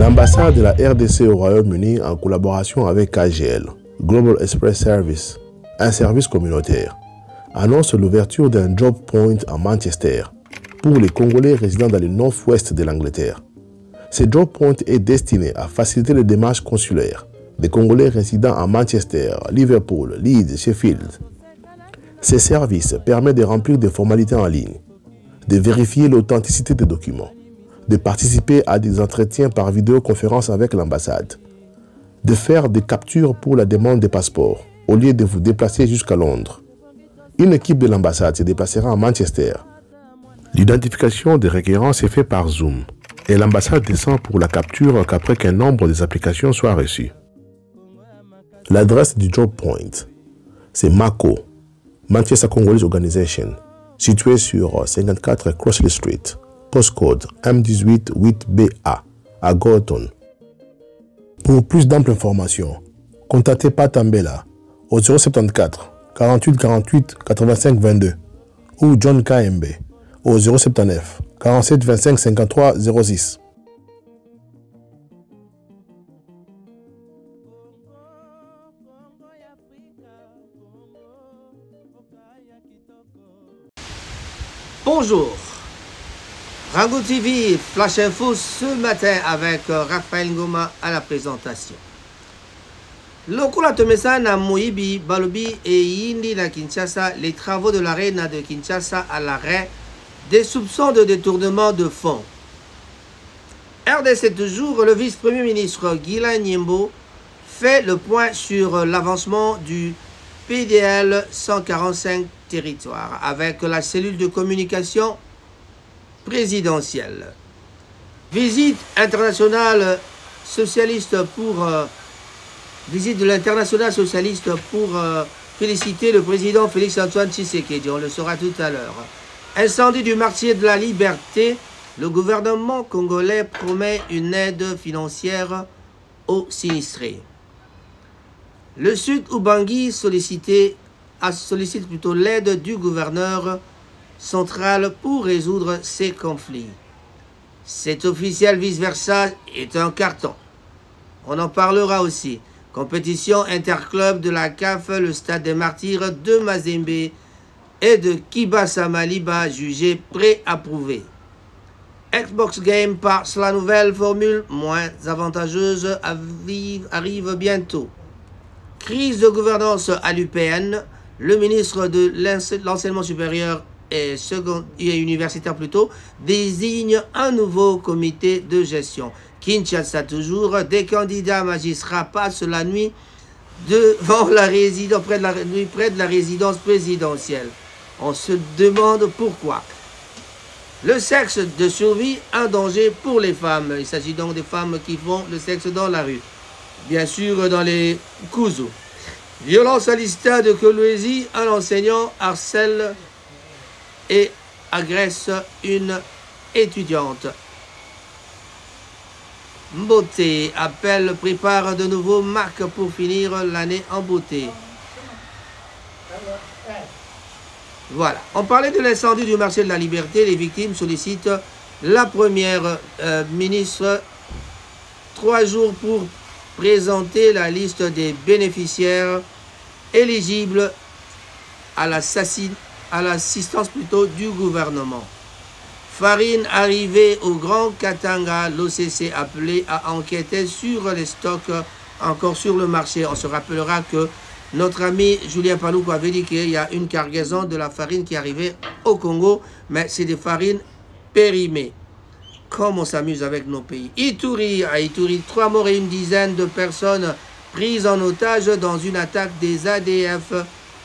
L'ambassade de la RDC au Royaume-Uni, en collaboration avec KGL, Global Express Service, un service communautaire, annonce l'ouverture d'un Job Point à Manchester pour les Congolais résidant dans le nord-ouest de l'Angleterre. Ce Job Point est destiné à faciliter les démarches consulaires des Congolais résidant à Manchester, Liverpool, Leeds, Sheffield. Ces services permettent de remplir des formalités en ligne, de vérifier l'authenticité des documents, de participer à des entretiens par vidéoconférence avec l'ambassade, de faire des captures pour la demande de passeport au lieu de vous déplacer jusqu'à Londres. Une équipe de l'ambassade se déplacera à Manchester. L'identification des requérants est faite par Zoom et l'ambassade descend pour la capture qu'après qu'un nombre des applications soit reçu. L'adresse du Job Point, c'est MACO, Manchester Congolese Organization, situé sur 54 Crossley Street, postcode M18 8BA, à Gorton. Pour plus d'amples informations, contactez Pat Ambela au 074 48 48 85 22 ou John KMB au 079 47 25 53 06. Bonjour, Rango TV, Flash Info ce matin avec Raphaël Ngoma à la présentation. Lokola Tomesa na Moibi, Balobi et Yindi na Kinshasa, les travaux de l'arène de Kinshasa à l'arrêt des soupçons de détournement de fonds. RDC toujours, le vice-premier ministre Guilain Nyembo fait le point sur l'avancement du PDL 145 territoires avec la cellule de communication présidentielle. Visite internationale socialiste pour visite de l'international socialiste pour féliciter le président Félix-Antoine Tshisekedi, on le saura tout à l'heure. Incendie du marché de la Liberté, le gouvernement congolais promet une aide financière aux sinistrés. Le Sud Ubangi sollicite plutôt l'aide du gouverneur central pour résoudre ces conflits. Cet officiel vice-versa est un carton. On en parlera aussi. Compétition interclub de la CAF, le Stade des Martyrs de Mazembe et de Kibasa Maliba jugé pré-approuvé. Xbox Game Pass, la nouvelle formule moins avantageuse arrive bientôt. Crise de gouvernance à l'UPN, le ministre de l'enseignement supérieur et universitaire plutôt désigne un nouveau comité de gestion. Kinshasa toujours, des candidats magistrats passent la nuit devant la résidence, près de la résidence présidentielle. On se demande pourquoi. Le sexe de survie, un danger pour les femmes. Il s'agit donc des femmes qui font le sexe dans la rue. Bien sûr, dans les Kouzou. Violence à l'ISTA de Kolwezi, un enseignant harcèle et agresse une étudiante. Beauté, appel, prépare de nouveaux marques pour finir l'année en beauté. Voilà. On parlait de l'incendie du marché de la Liberté. Les victimes sollicitent la première ministre 3 jours pour présenter la liste des bénéficiaires éligibles à l'assistance du gouvernement. Farine arrivée au Grand Katanga, l'OCC appelé à enquêter sur les stocks encore sur le marché. On se rappellera que notre ami Julien Paloukou avait dit qu'il y a une cargaison de la farine qui est arrivée au Congo, mais c'est des farines périmées. Comme on s'amuse avec nos pays. À Ituri, 3 morts et une dizaine de personnes prises en otage dans une attaque des ADF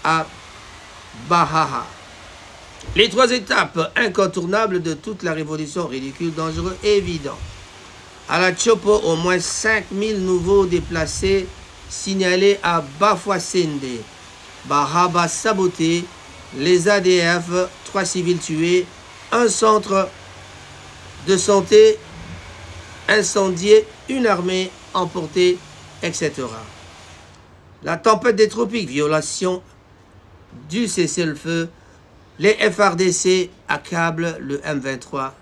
à Bahaha. Les 3 étapes incontournables de toute la révolution, ridicule, dangereux, évident. À la Chopo, au moins 5000 nouveaux déplacés signalés à Bafouassende. Bahaba saboté, les ADF, 3 civils tués, un centre de santé incendié, une armée emportée, etc. La tempête des tropiques, violation du cessez-le-feu, les FRDC accablent le M23,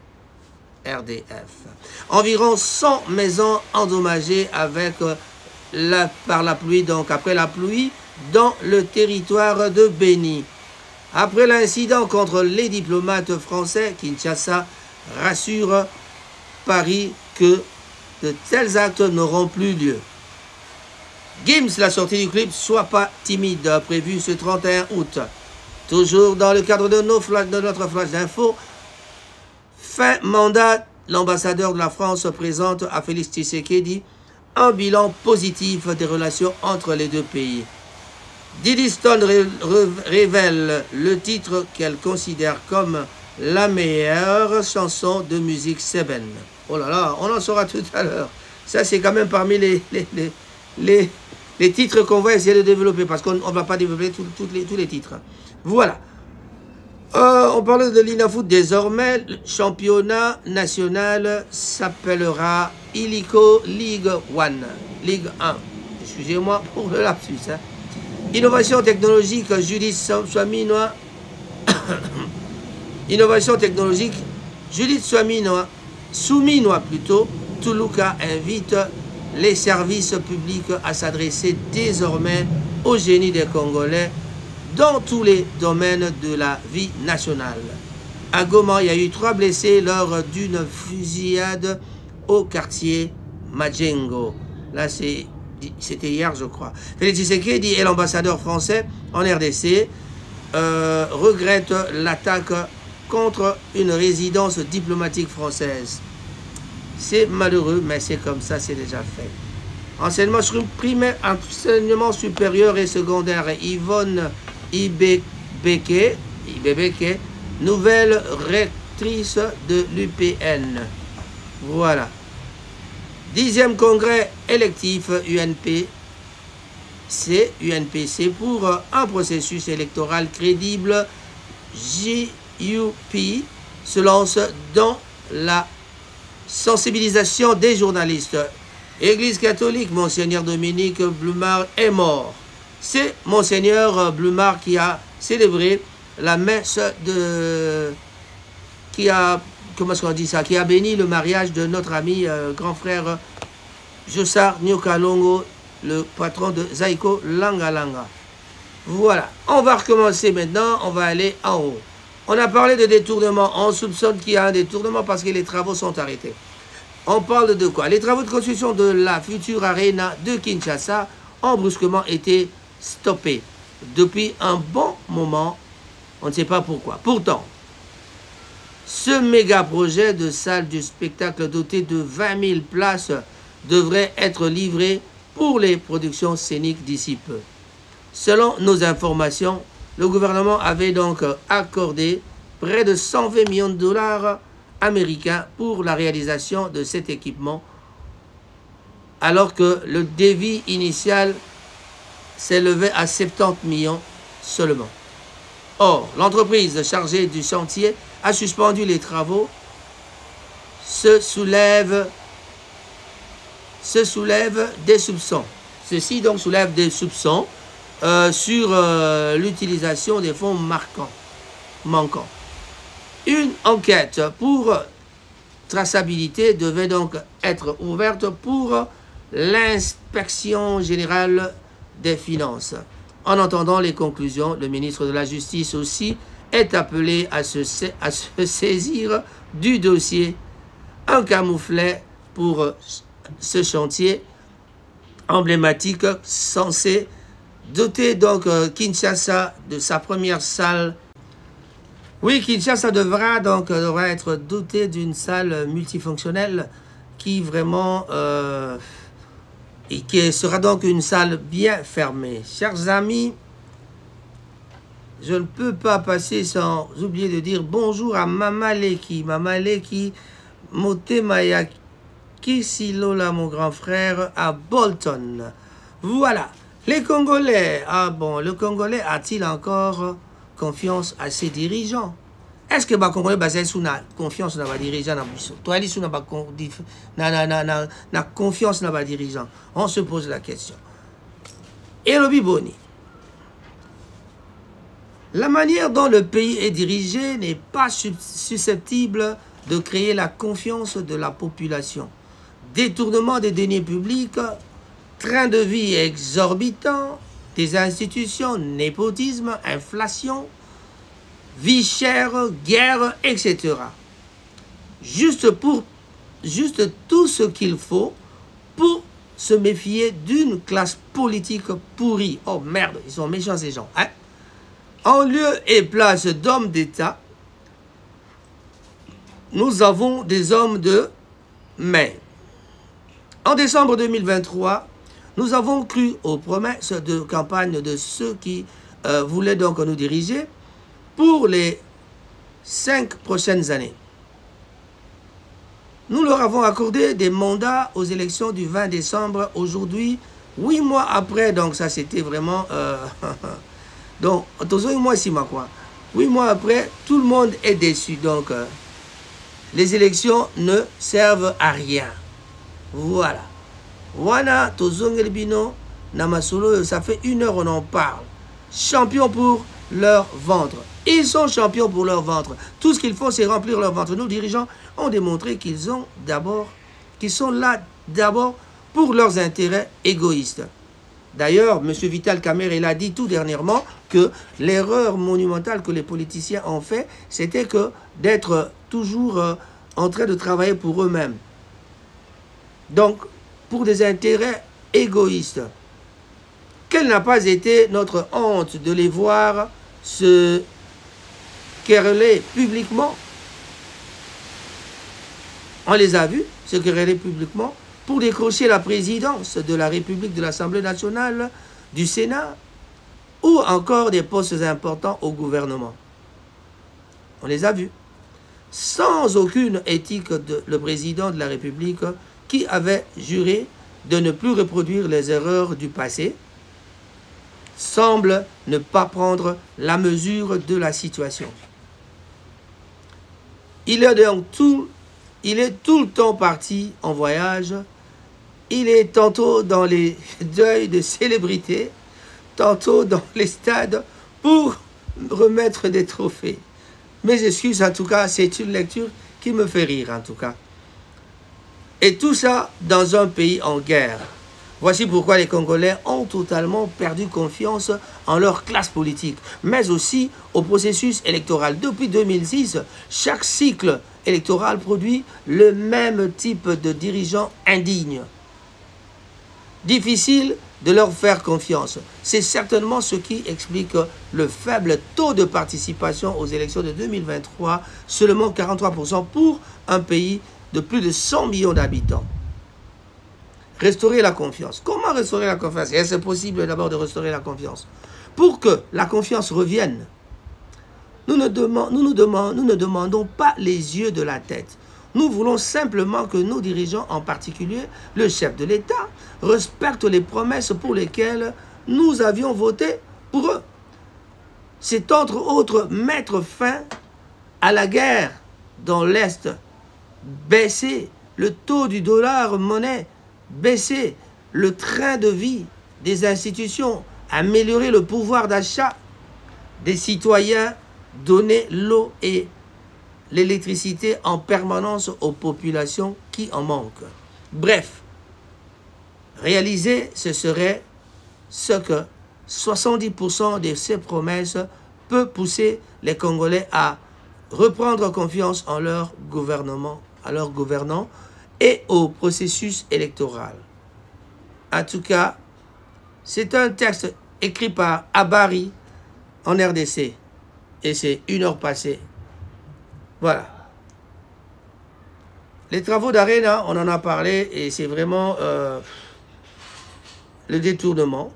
RDF. Environ 100 maisons endommagées par la pluie, donc après la pluie, dans le territoire de Béni. Après l'incident contre les diplomates français, Kinshasa rassure Paris que de tels actes n'auront plus lieu. Gims, la sortie du clip Sois pas timide, prévue ce 31 août. Toujours dans le cadre de notre flash d'info, fin mandat, l'ambassadeur de la France présente à Félix Tshisekedi un bilan positif des relations entre les deux pays. Diddy Stone révèle le titre qu'elle considère comme la meilleure chanson de musique sébène. Oh là là, on en saura tout à l'heure. Ça, c'est quand même parmi les titres qu'on va essayer de développer, parce qu'on ne va pas développer tous les titres. Voilà. On parle de l'INAFoot désormais. Le championnat national s'appellera Illico League 1. Ligue 1. Excusez-moi pour le lapsus. Hein. Innovation technologique, Judith Swaminois. Innovation technologique, Judith Souminois plutôt. Tuluka invite les services publics à s'adresser désormais au génie des Congolais dans tous les domaines de la vie nationale. À Goma, il y a eu 3 blessés lors d'une fusillade au quartier Majengo. Là, c'était hier, je crois. Félix Tshisekedi et l'ambassadeur français en RDC regrettent l'attaque contre une résidence diplomatique française. C'est malheureux, mais c'est comme ça, c'est déjà fait. Enseignement primaire, enseignement supérieur et secondaire, Yvonne Ibebeke, nouvelle rectrice de l'UPN. Voilà. 10e congrès électif UNPC pour un processus électoral crédible. JUP se lance dans la sensibilisation des journalistes. Église catholique, Monseigneur Dominique Blumard est mort. C'est Monseigneur Blumard qui a célébré la messe qui a béni le mariage de notre ami grand frère Jossar Nyokalongo, le patron de Zaiko Langa Langa. Voilà, on va recommencer maintenant, on va aller en haut. On a parlé de détournement, on soupçonne qu'il y a un détournement parce que les travaux sont arrêtés. On parle de quoi? Les travaux de construction de la future arena de Kinshasa ont brusquement été stoppés depuis un bon moment, on ne sait pas pourquoi. Pourtant, ce méga projet de salle du spectacle doté de 20 000 places devrait être livré pour les productions scéniques d'ici peu. Selon nos informations, le gouvernement avait donc accordé près de 120 millions de dollars américains pour la réalisation de cet équipement, alors que le devis initial s'élevait à 70 millions seulement. Or, l'entreprise chargée du chantier a suspendu les travaux, se soulève des soupçons. Ceci donc soulève des soupçons sur l'utilisation des fonds manquants. Une enquête pour traçabilité devait donc être ouverte pour l'inspection générale des finances. En entendant les conclusions, le ministre de la Justice aussi est appelé à se saisir du dossier. Un camouflet pour ce chantier emblématique censé doter donc Kinshasa de sa première salle. Oui, Kinshasa devra être doté d'une salle multifonctionnelle qui vraiment et qui sera donc une salle bien fermée. Chers amis, je ne peux pas passer sans oublier de dire bonjour à Mama Leki. Mama Leki, Motemayaki Silola, mon grand frère, à Bolton. Voilà. Les Congolais, ah bon, le Congolais a-t-il encore confiance à ses dirigeants? Est-ce que les Congolais basés sur la confiance dans les dirigeants? Toi, tu as confiance dans les dirigeants. On se pose la question. Et le Biboni. La manière dont le pays est dirigé n'est pas susceptible de créer la confiance de la population. Détournement des deniers publics, train de vie exorbitant, des institutions, népotisme, inflation, vie chère, guerre, etc. Juste tout ce qu'il faut pour se méfier d'une classe politique pourrie. Oh merde, ils sont méchants ces gens. Hein? En lieu et place d'hommes d'État, nous avons des hommes de main. En décembre 2023, nous avons cru aux promesses de campagne de ceux qui voulaient donc nous diriger pour les 5 prochaines années. Nous leur avons accordé des mandats aux élections du 20 décembre. Aujourd'hui, 8 mois après, donc ça c'était vraiment... donc, 8 mois ici, quoi. 8 mois après, tout le monde est déçu. Donc, les élections ne servent à rien. Voilà. Voilà, Tozongelbino, Namasolo, ça fait 1 heure on en parle. Champions pour leur ventre. Ils sont champions pour leur ventre. Tout ce qu'ils font, c'est remplir leur ventre. Nos dirigeants ont démontré qu'ils sont là d'abord pour leurs intérêts égoïstes. D'ailleurs, M. Vital Kamerhe, il a dit tout dernièrement que l'erreur monumentale que les politiciens ont fait, c'était que d'être toujours en train de travailler pour eux-mêmes. Donc, pour des intérêts égoïstes. Quelle n'a pas été notre honte de les voir se quereller publiquement. On les a vus se quereller publiquement pour décrocher la présidence de la République, de l'Assemblée nationale, du Sénat, ou encore des postes importants au gouvernement. On les a vus. Sans aucune éthique, le président de la République qui avait juré de ne plus reproduire les erreurs du passé, semble ne pas prendre la mesure de la situation. Il est tout le temps parti en voyage. Il est tantôt dans les deuils de célébrités, tantôt dans les stades pour remettre des trophées. Mes excuses, en tout cas, c'est une lecture qui me fait rire, en tout cas. Et tout ça dans un pays en guerre. Voici pourquoi les Congolais ont totalement perdu confiance en leur classe politique, mais aussi au processus électoral. Depuis 2006, chaque cycle électoral produit le même type de dirigeants indignes. Difficile de leur faire confiance. C'est certainement ce qui explique le faible taux de participation aux élections de 2023, seulement 43% pour un pays de plus de 100 millions d'habitants. Restaurer la confiance. Comment restaurer la confiance? Est-ce possible d'abord de restaurer la confiance? Pour que la confiance revienne, nous ne demandons pas les yeux de la tête. Nous voulons simplement que nos dirigeants, en particulier le chef de l'État, respectent les promesses pour lesquelles nous avions voté pour eux. C'est entre autres mettre fin à la guerre dans l'Est, baisser le taux du dollar monnaie, baisser le train de vie des institutions, améliorer le pouvoir d'achat des citoyens, donner l'eau et l'électricité en permanence aux populations qui en manquent. Bref, réaliser, ce serait ce que 70% de ces promesses peut pousser les Congolais à reprendre confiance en leur gouvernement, à leurs gouvernants et au processus électoral. En tout cas, c'est un texte écrit par Abari en RDC et c'est 1 heure passée. Voilà. Les travaux d'Arena, on en a parlé et c'est vraiment le détournement.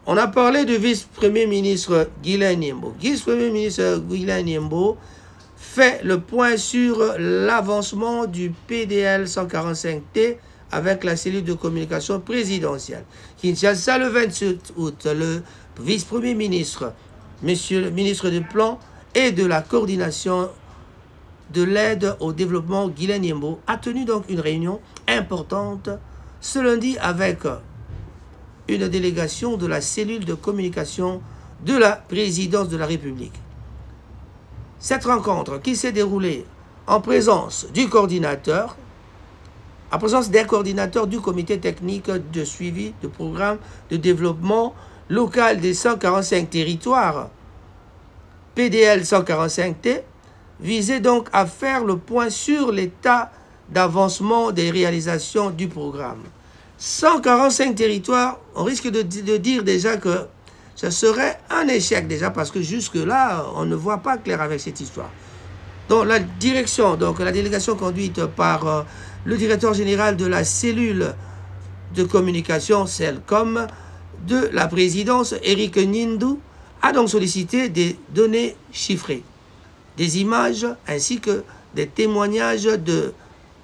On a parlé du vice-premier ministre Guilain Nyembo. Vice-premier ministre Guilain Nyembo fait le point sur l'avancement du PDL 145T avec la cellule de communication présidentielle. Kinshasa, le 27 août, le vice-premier ministre, monsieur le ministre du Plan et de la coordination de l'aide au développement, Guilain Nyembo, a tenu donc une réunion importante ce lundi avec une délégation de la cellule de communication de la présidence de la République. Cette rencontre qui s'est déroulée en présence du coordinateur, en présence des coordinateurs du comité technique de suivi de programme de développement local des 145 territoires, PDL 145T, visait donc à faire le point sur l'état d'avancement des réalisations du programme. 145 territoires, on risque de dire déjà que ce serait un échec déjà parce que jusque-là, on ne voit pas clair avec cette histoire. Donc la direction, donc la délégation conduite par le directeur général de la cellule de communication, CELCOM, de la présidence, Eric Nindou, a donc sollicité des données chiffrées, des images ainsi que des témoignages de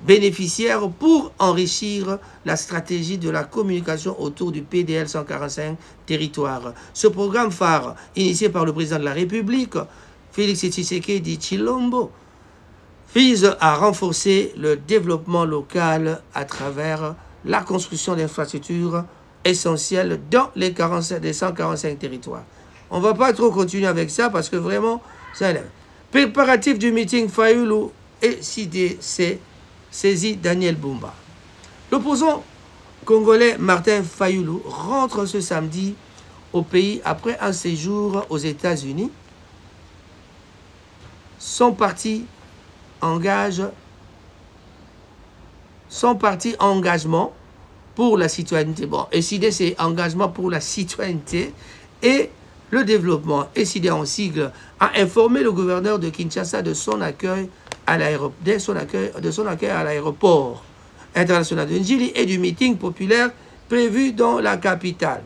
bénéficiaires pour enrichir la stratégie de la communication autour du PDL 145 territoires. Ce programme phare, initié par le président de la République, Félix Tshisekedi Tshilombo, vise à renforcer le développement local à travers la construction d'infrastructures essentielles dans les 145 territoires. On ne va pas trop continuer avec ça parce que vraiment, ça élève. Préparatif du meeting Fayulu et CDC saisit Daniel Bumba. L'opposant congolais Martin Fayulu rentre ce samedi au pays après un séjour aux États-Unis. Son parti engagement pour la citoyenneté. Bon, SID, c'est engagement pour la citoyenneté et le développement. SID en sigle a informé le gouverneur de Kinshasa de son accueil à l'aéroport international de Njili et du meeting populaire prévu dans la capitale.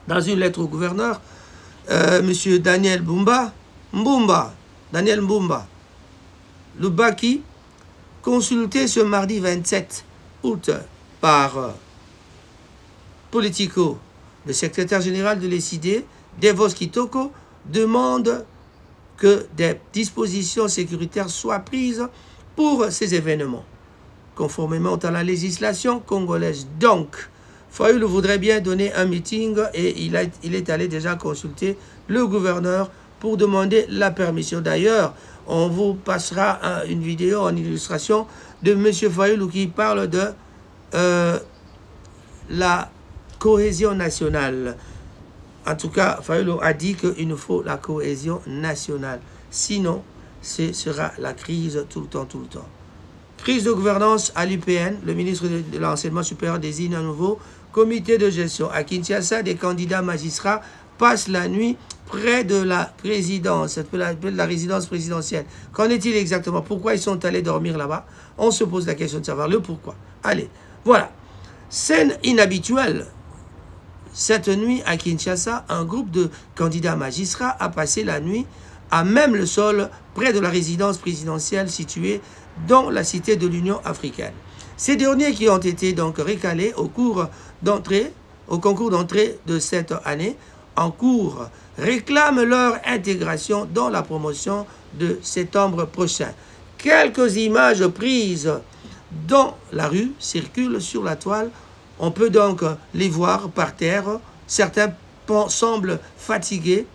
Dans une lettre au gouverneur, M. Daniel Lubaki, consulté ce mardi 27 août par Politico, le secrétaire général de l'ECD, Devos Kitoko, demande que des dispositions sécuritaires soient prises pour ces événements, conformément à la législation congolaise. Donc, Fayulu voudrait bien donner un meeting et il est allé déjà consulter le gouverneur pour demander la permission. D'ailleurs, on vous passera une vidéo en illustration de M. Fayulu qui parle de la cohésion nationale. En tout cas, Fayulu a dit qu'il nous faut la cohésion nationale. Sinon, ce sera la crise tout le temps. Crise de gouvernance à l'UPN. Le ministre de l'Enseignement supérieur désigne un nouveau comité de gestion. À Kinshasa, des candidats magistrats passent la nuit près de la résidence présidentielle. Qu'en est-il exactement? Pourquoi ils sont allés dormir là-bas? On se pose la question de savoir le pourquoi. Allez, voilà. Scène inhabituelle. Cette nuit, à Kinshasa, un groupe de candidats magistrats a passé la nuit à même le sol près de la résidence présidentielle située dans la cité de l'Union africaine. Ces derniers qui ont été donc recalés au concours d'entrée de cette année en cours réclament leur intégration dans la promotion de septembre prochain. Quelques images prises dans la rue circulent sur la toile. On peut donc les voir par terre. Certains semblent fatigués,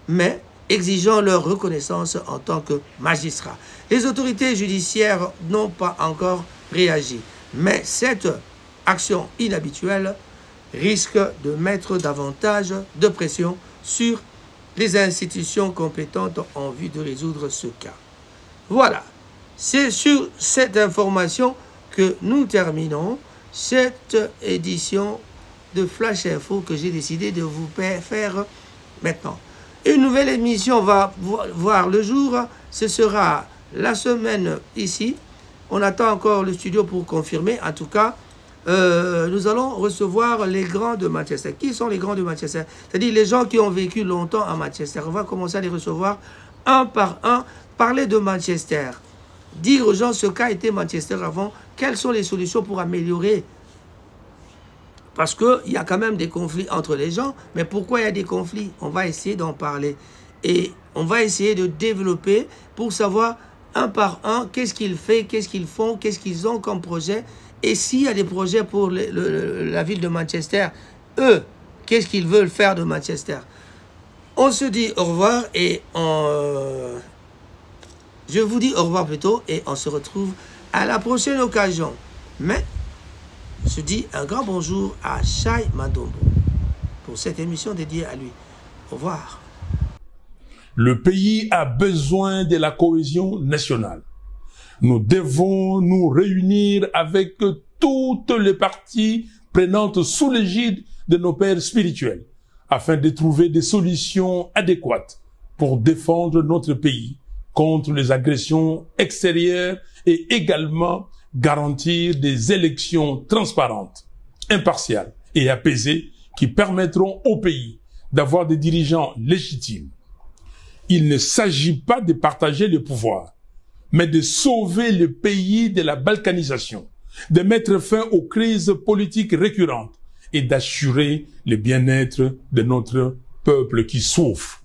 mais exigeant leur reconnaissance en tant que magistrats. Les autorités judiciaires n'ont pas encore réagi, mais cette action inhabituelle risque de mettre davantage de pression sur les institutions compétentes en vue de résoudre ce cas. Voilà, c'est sur cette information que nous terminons cette édition de Flash Info que j'ai décidé de vous faire maintenant. Une nouvelle émission va voir le jour, ce sera la semaine ici. On attend encore le studio pour confirmer. En tout cas, nous allons recevoir les grands de Manchester. Qui sont les grands de Manchester? C'est-à-dire les gens qui ont vécu longtemps à Manchester. On va commencer à les recevoir un par un, parler de Manchester. Dire aux gens ce qu'a été Manchester avant, quelles sont les solutions pour améliorer. Parce qu'il y a quand même des conflits entre les gens. Mais pourquoi il y a des conflits? On va essayer d'en parler. Et on va essayer de développer pour savoir un par un qu'est-ce qu'ils font, qu'est-ce qu'ils font, qu'est-ce qu'ils ont comme projet. Et s'il y a des projets pour la ville de Manchester, eux, qu'est-ce qu'ils veulent faire de Manchester? On se dit au revoir et Je vous dis au revoir plutôt et on se retrouve à la prochaine occasion. Mais je dis un grand bonjour à Shai Mandombo pour cette émission dédiée à lui. Au revoir. Le pays a besoin de la cohésion nationale. Nous devons nous réunir avec toutes les parties prenantes sous l'égide de nos pères spirituels afin de trouver des solutions adéquates pour défendre notre pays contre les agressions extérieures et également garantir des élections transparentes, impartiales et apaisées qui permettront au pays d'avoir des dirigeants légitimes. Il ne s'agit pas de partager le pouvoir, mais de sauver le pays de la balkanisation, de mettre fin aux crises politiques récurrentes et d'assurer le bien-être de notre peuple qui souffre.